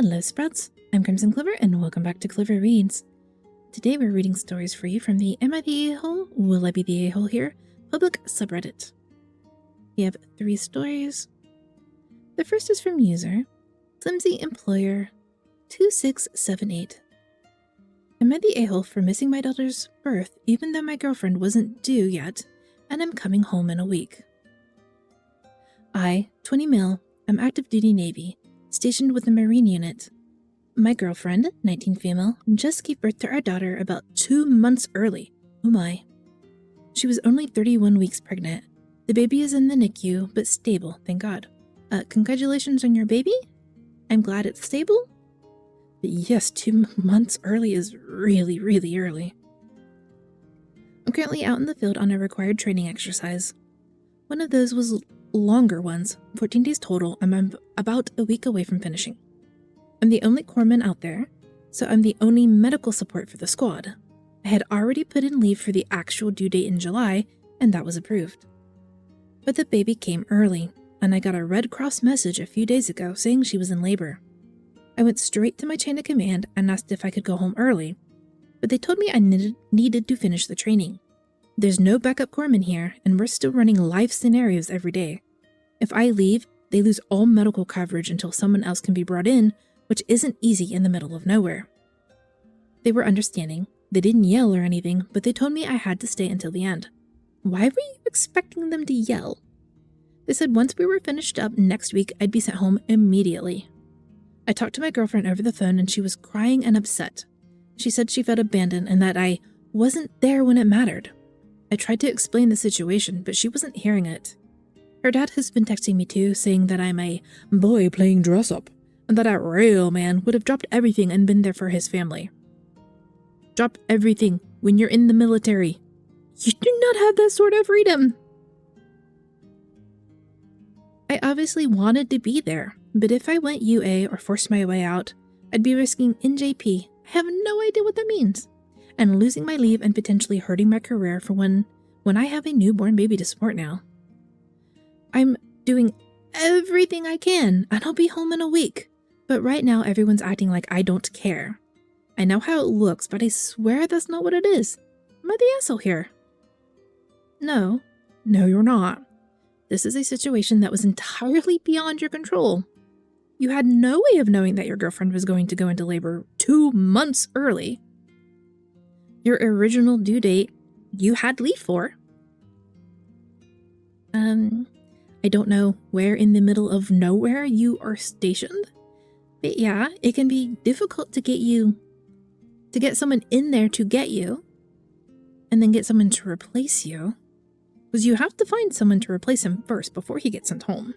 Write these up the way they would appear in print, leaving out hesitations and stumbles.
Hello Sprouts, I'm Crimson Clover and welcome back to Clover Reads. Today we're reading stories for you from the Am I the A-hole? Will I be the A-hole here? Public subreddit. We have 3 stories. The first is from user Flimsy Employer 2678. Am I the a-hole for missing my daughter's birth even though my girlfriend wasn't due yet and I'm coming home in a week? I, 20 mil, am active duty Navy, stationed with the Marine unit. My girlfriend, 19 female, just gave birth to our daughter about 2 months early. Oh my. She was only 31 weeks pregnant. The baby is in the NICU, but stable, thank God. Congratulations on your baby? I'm glad it's stable. But yes, 2 months early is really, really early. I'm currently out in the field on a required training exercise. One of those was longer ones, 14 days total. I'm about a week away from finishing. I'm the only corpsman out there, so I'm the only medical support for the squad. I had already put in leave for the actual due date in July, and that was approved. But the baby came early, and I got a Red Cross message a few days ago saying she was in labor. I went straight to my chain of command and asked if I could go home early, but they told me I needed to finish the training. There's no backup corpsman here, and we're still running live scenarios every day. If I leave, they lose all medical coverage until someone else can be brought in, which isn't easy in the middle of nowhere. They were understanding. They didn't yell or anything, but they told me I had to stay until the end. Why were you expecting them to yell? They said once we were finished up next week, I'd be sent home immediately. I talked to my girlfriend over the phone and she was crying and upset. She said she felt abandoned and that I wasn't there when it mattered. I tried to explain the situation, but she wasn't hearing it. Her dad has been texting me too, saying that I'm a boy playing dress up, and that a real man would have dropped everything and been there for his family. Drop everything when you're in the military. You do not have that sort of freedom. I obviously wanted to be there, but if I went UA or forced my way out, I'd be risking NJP. I have no idea what that means. And losing my leave and potentially hurting my career for when I have a newborn baby to support now. I'm doing everything I can and I'll be home in a week. But right now everyone's acting like I don't care. I know how it looks, but I swear that's not what it is. Am I the asshole here? No, you're not. This is a situation that was entirely beyond your control. You had no way of knowing that your girlfriend was going to go into labor 2 months early. Your original due date, you had leave for. I don't know where in the middle of nowhere you are stationed, but yeah, it can be difficult to get someone in there to get you, and then get someone to replace you, because you have to find someone to replace him first before he gets sent home.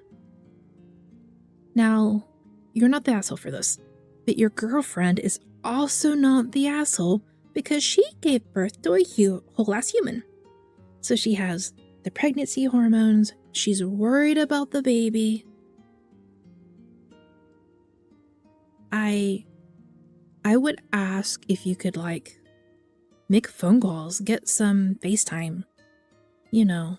Now, you're not the asshole for this, but your girlfriend is also not the asshole because she gave birth to a whole-ass human. So she has the pregnancy hormones, she's worried about the baby. I would ask if you could, make phone calls, get some FaceTime. You know,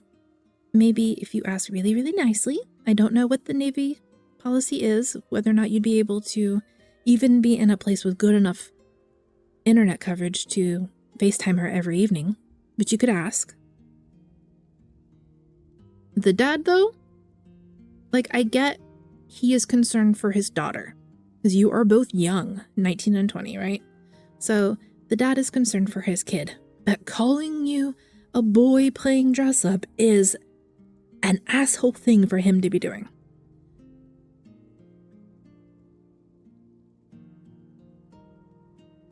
maybe if you ask really, really nicely. I don't know what the Navy policy is, whether or not you'd be able to even be in a place with good enough internet coverage to FaceTime her every evening, but you could ask. The dad, though, I get he is concerned for his daughter, because you are both young, 19 and 20, right? So the dad is concerned for his kid, but calling you a boy playing dress up is an asshole thing for him to be doing.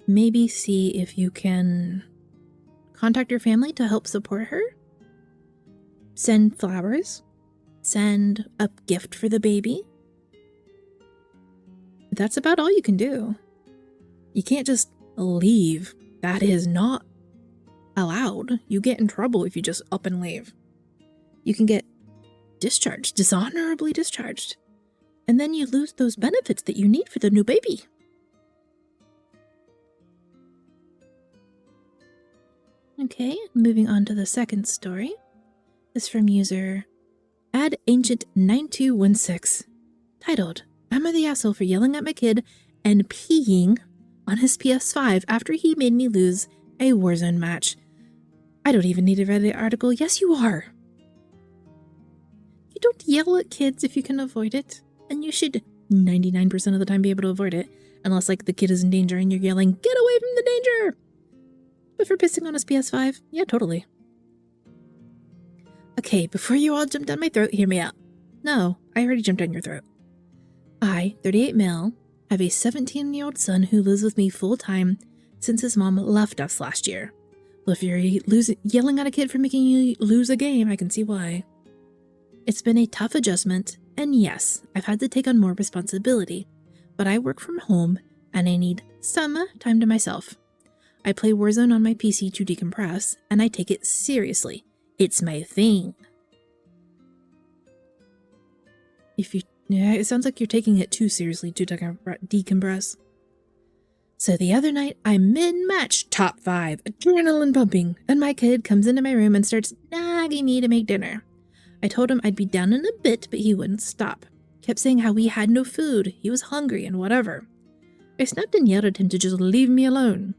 Maybe see if you can contact your family to help support her. Send flowers. Send a gift for the baby. That's about all you can do. You can't just leave. That is not allowed. You get in trouble if you just up and leave. You can get discharged, dishonorably discharged. And then you lose those benefits that you need for the new baby. Okay, moving on to the second story. This is from user AddAncient9216, titled, Am I the asshole for yelling at my kid and peeing on his PS5 after he made me lose a Warzone match. I don't even need to read the article. Yes, you are. You don't yell at kids if you can avoid it. And you should 99% of the time be able to avoid it. Unless, like, the kid is in danger and you're yelling, "Get away from the danger!" But for pissing on his PS5, yeah, totally. Okay, before you all jump down my throat, hear me out. No, I already jumped down your throat. I, 38 male, have a 17-year-old son who lives with me full-time since his mom left us last year. Well, if you're yelling at a kid for making you lose a game, I can see why. It's been a tough adjustment, and yes, I've had to take on more responsibility, but I work from home and I need some time to myself. I play Warzone on my PC to decompress, and I take it seriously. It's my thing. It sounds like you're taking it too seriously to decompress. So the other night, I'm mid-match, top 5, adrenaline pumping, and my kid comes into my room and starts nagging me to make dinner. I told him I'd be down in a bit, but he wouldn't stop. Kept saying how we had no food, he was hungry, and whatever. I snapped and yelled at him to just leave me alone.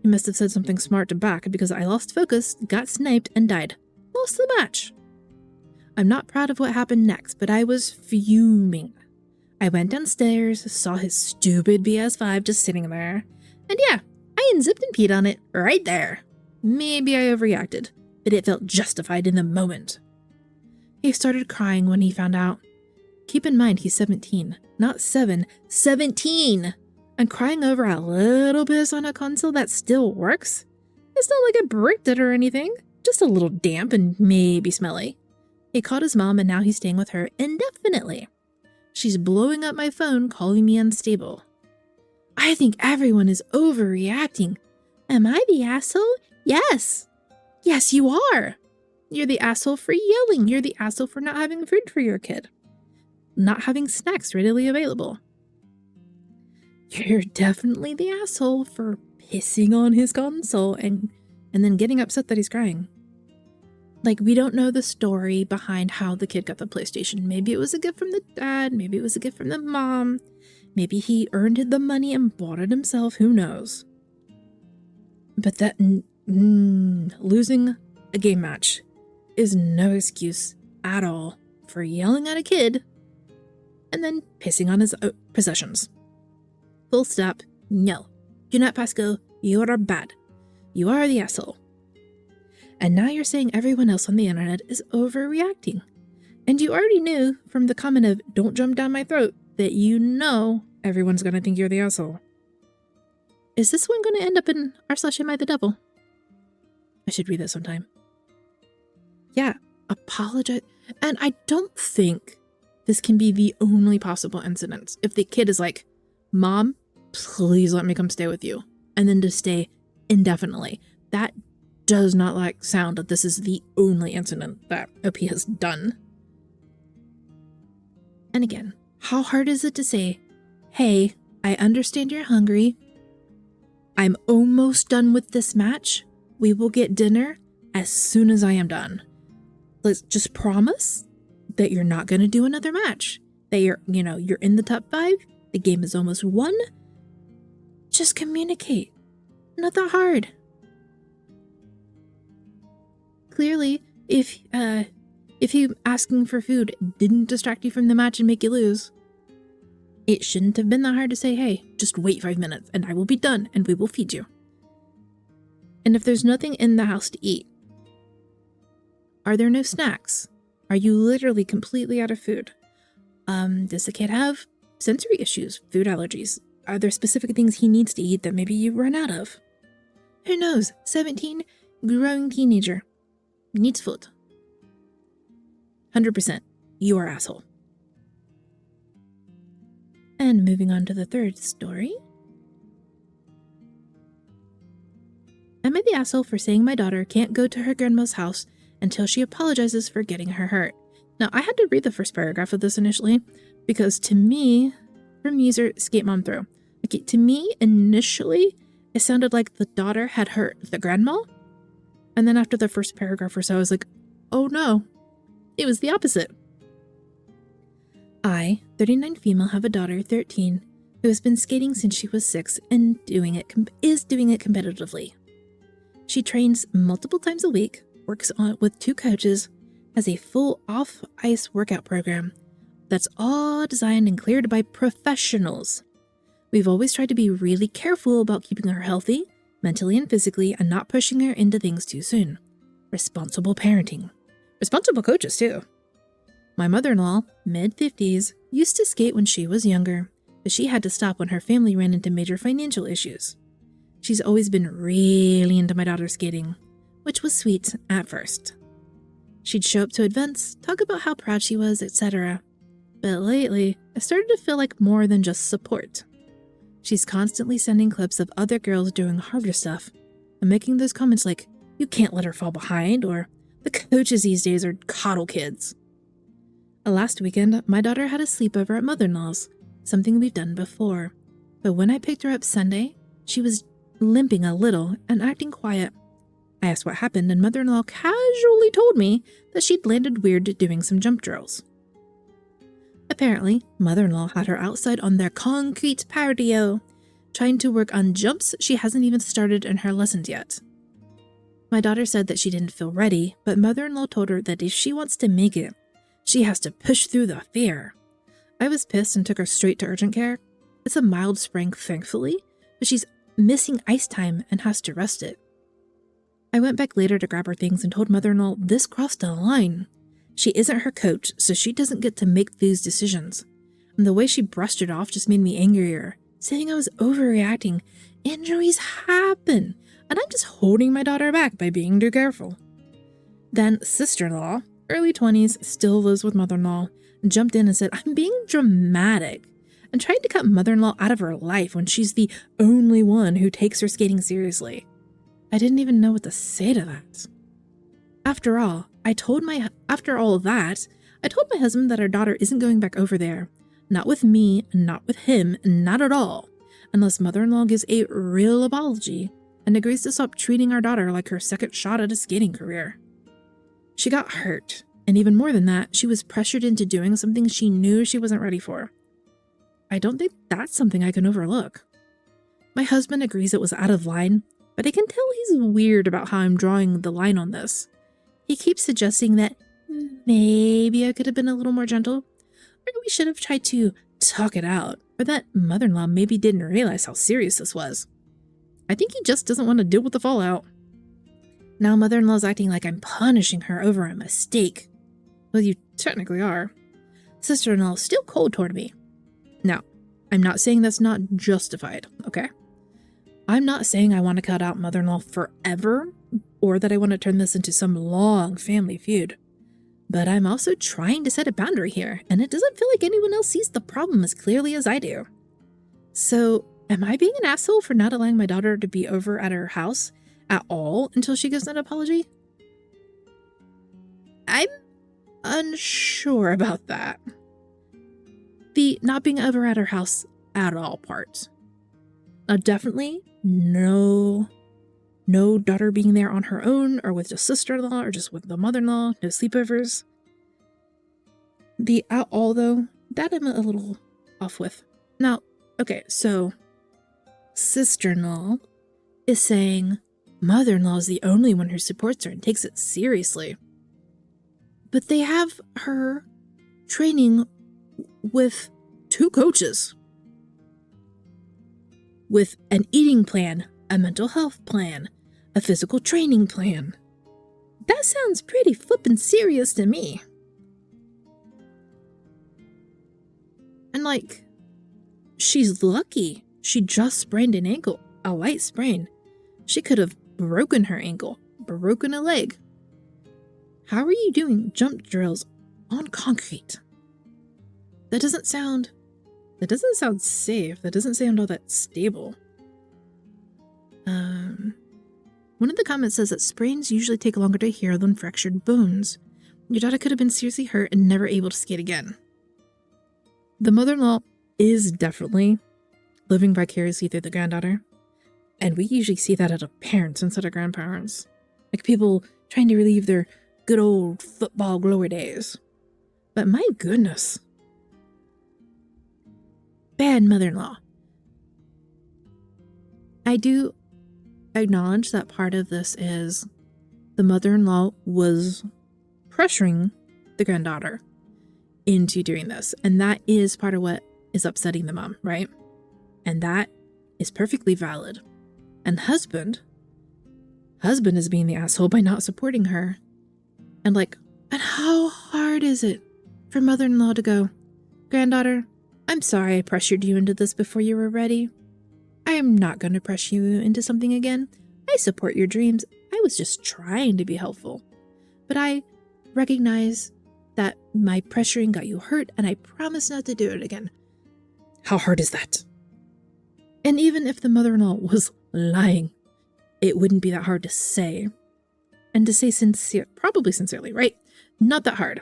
He must have said something smart to back because I lost focus, got sniped, and died. Lost the match. I'm not proud of what happened next, but I was fuming. I went downstairs, saw his stupid PS5 just sitting there, and yeah, I unzipped and peed on it right there. Maybe I overreacted, but it felt justified in the moment. He started crying when he found out. Keep in mind he's 17, not 7, 17! And crying over a little piss on a console that still works? It's not like I bricked it or anything, just a little damp and maybe smelly. He called his mom and now he's staying with her indefinitely. She's blowing up my phone, calling me unstable. I think everyone is overreacting. Am I the asshole? Yes. Yes, you are. You're the asshole for yelling. You're the asshole for not having food for your kid. Not having snacks readily available. You're definitely the asshole for pissing on his console and then getting upset that he's crying. Like, we don't know the story behind how the kid got the PlayStation. Maybe it was a gift from the dad. Maybe it was a gift from the mom. Maybe he earned the money and bought it himself. Who knows? But that losing a game match is no excuse at all for yelling at a kid and then pissing on his possessions. Full stop. No. Do not pass go. You are bad. You are the asshole. And now you're saying everyone else on the internet is overreacting. And you already knew from the comment of "don't jump down my throat" that you know everyone's gonna think you're the asshole. Is this one gonna end up in r/am I the devil? I should read that sometime. Yeah, apologize. And I don't think this can be the only possible incident. If the kid is like, "Mom, please let me come stay with you," and then to stay indefinitely. That does not sound that this is the only incident that OP has done. And again, how hard is it to say, "Hey, I understand you're hungry. I'm almost done with this match. We will get dinner as soon as I am done. Let's just promise that you're not going to do another match. That you're in the top 5. The game is almost won. Just communicate. Not that hard." Clearly, if you asking for food didn't distract you from the match and make you lose, it shouldn't have been that hard to say, "Hey, just wait 5 minutes and I will be done and we will feed you." And if there's nothing in the house to eat, are there no snacks? Are you literally completely out of food? Does the kid have sensory issues, food allergies? Are there specific things he needs to eat that maybe you run out of? Who knows? 17, growing teenager. Needs food. 100%. You are asshole. And moving on to the third story. Am I the asshole for saying my daughter can't go to her grandma's house until she apologizes for getting her hurt? Now, I had to read the first paragraph of this initially because to me, from user Skate Mom Throw, okay, to me, initially, it sounded like the daughter had hurt the grandma. And then after the first paragraph or so, I was like, oh no, it was the opposite. I, 39 female, have a daughter, 13, who has been skating since she was 6 and is doing it competitively. She trains multiple times a week, works with 2 coaches, has a full off-ice workout program that's all designed and cleared by professionals. We've always tried to be really careful about keeping her healthy, mentally and physically, and not pushing her into things too soon. Responsible parenting. Responsible coaches, too. My mother-in-law, mid-50s, used to skate when she was younger, but she had to stop when her family ran into major financial issues. She's always been really into my daughter skating, which was sweet at first. She'd show up to events, talk about how proud she was, etc. But lately, I started to feel like more than just support. She's constantly sending clips of other girls doing harder stuff and making those comments like, "You can't let her fall behind," or "The coaches these days are coddle kids." Last weekend, my daughter had a sleepover at mother-in-law's, something we've done before. But when I picked her up Sunday, she was limping a little and acting quiet. I asked what happened, and mother-in-law casually told me that she'd landed weird doing some jump drills. Apparently, mother-in-law had her outside on their concrete patio, trying to work on jumps she hasn't even started in her lessons yet. My daughter said that she didn't feel ready, but mother-in-law told her that if she wants to make it, she has to push through the fear. I was pissed and took her straight to urgent care. It's a mild sprain, thankfully, but she's missing ice time and has to rest it. I went back later to grab her things and told mother-in-law this crossed a line. She isn't her coach, so she doesn't get to make these decisions. And the way she brushed it off just made me angrier, saying I was overreacting. Injuries happen, and I'm just holding my daughter back by being too careful. Then sister-in-law, early 20s, still lives with mother-in-law, jumped in and said I'm being dramatic and tried to cut mother-in-law out of her life when she's the only one who takes her skating seriously. I didn't even know what to say to that. After all of that, I told my husband that our daughter isn't going back over there. Not with me, not with him, not at all, unless mother-in-law gives a real apology and agrees to stop treating our daughter like her second shot at a skating career. She got hurt, and even more than that, she was pressured into doing something she knew she wasn't ready for. I don't think that's something I can overlook. My husband agrees it was out of line, but I can tell he's weird about how I'm drawing the line on this. He keeps suggesting that maybe I could have been a little more gentle, or we should have tried to talk it out, or that mother-in-law maybe didn't realize how serious this was. I think he just doesn't want to deal with the fallout. Now mother-in-law's acting like I'm punishing her over a mistake. Well, you technically are. Sister-in-law is still cold toward me. Now, I'm not saying that's not justified, okay? I'm not saying I want to cut out mother-in-law forever, or that I want to turn this into some long family feud. But I'm also trying to set a boundary here, and it doesn't feel like anyone else sees the problem as clearly as I do. So, am I being an asshole for not allowing my daughter to be over at her house at all until she gives an apology? I'm unsure about that. The not being over at her house at all part. Definitely no daughter being there on her own or with just sister-in-law or just with the mother-in-law, no sleepovers. The at all though, that I'm a little off with. Now, okay, so sister-in-law is saying mother-in-law is the only one who supports her and takes it seriously. But they have her training with 2 coaches. With an eating plan, a mental health plan, a physical training plan. That sounds pretty flippin' serious to me. And like, she's lucky she just sprained an ankle, a light sprain. She could have broken her ankle, broken a leg. How are you doing jump drills on concrete? That doesn't sound safe. That doesn't sound all that stable. One of the comments says that sprains usually take longer to heal than fractured bones. Your daughter could have been seriously hurt and never able to skate again. The mother-in-law is definitely living vicariously through the granddaughter. And we usually see that out of parents instead of grandparents. Like people trying to relive their good old football glory days. But my goodness. Bad mother-in-law. I do acknowledge that part of this is the mother-in-law was pressuring the granddaughter into doing this. And that is part of what is upsetting the mom, right? And that is perfectly valid. And husband is being the asshole by not supporting her. And how hard is it for mother-in-law to go, granddaughter, I'm sorry I pressured you into this before you were ready. I am not going to pressure you into something again. I support your dreams. I was just trying to be helpful. But I recognize that my pressuring got you hurt, and I promise not to do it again. How hard is that? And even if the mother-in-law was lying, it wouldn't be that hard to say. And to say probably sincerely, right? Not that hard.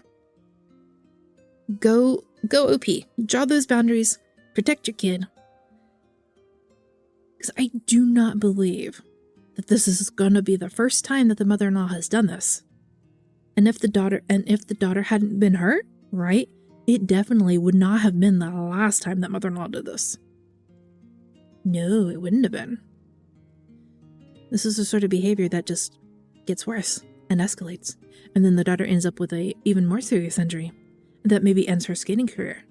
Go OP. Draw those boundaries. Protect your kid. Because I do not believe that this is going to be the first time that the mother-in-law has done this. And if the daughter hadn't been hurt, right, it definitely would not have been the last time that mother-in-law did this. No, it wouldn't have been. This is the sort of behavior that just gets worse and escalates. And then the daughter ends up with a even more serious injury that maybe ends her skating career.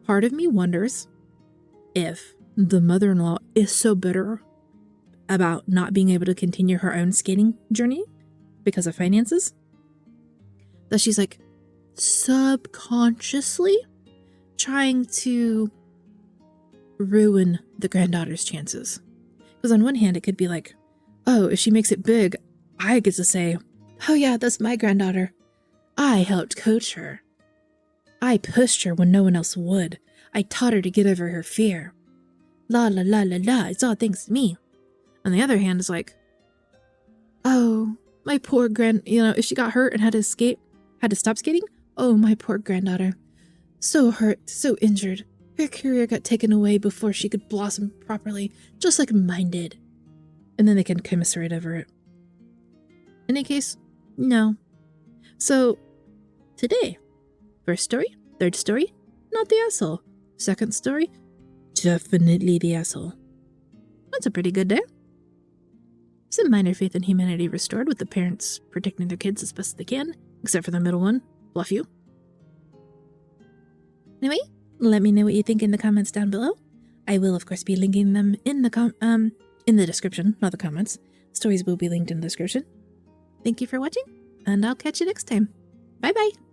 Part of me wonders if the mother-in-law is so bitter about not being able to continue her own skating journey because of finances that she's subconsciously trying to ruin the granddaughter's chances. Because on one hand, it could be oh, if she makes it big, I get to say, oh yeah, that's my granddaughter. I helped coach her. I pushed her when no one else would. I taught her to get over her fear. La la la la la, it's all thanks to me. On the other hand, it's oh, my poor if she got hurt and had to stop skating, oh, my poor granddaughter. So hurt, so injured. Her career got taken away before she could blossom properly, just like mine did. And then they can commiserate over it. In any case, no. So, today, first story, third story, not the asshole. Second story, definitely the asshole. That's a pretty good day. Some minor faith in humanity restored with the parents protecting their kids as best they can, except for the middle one, bluff you. Anyway, let me know what you think in the comments down below. I will, of course, be linking them in the description, not the comments. Stories will be linked in the description. Thank you for watching, and I'll catch you next time. Bye-bye.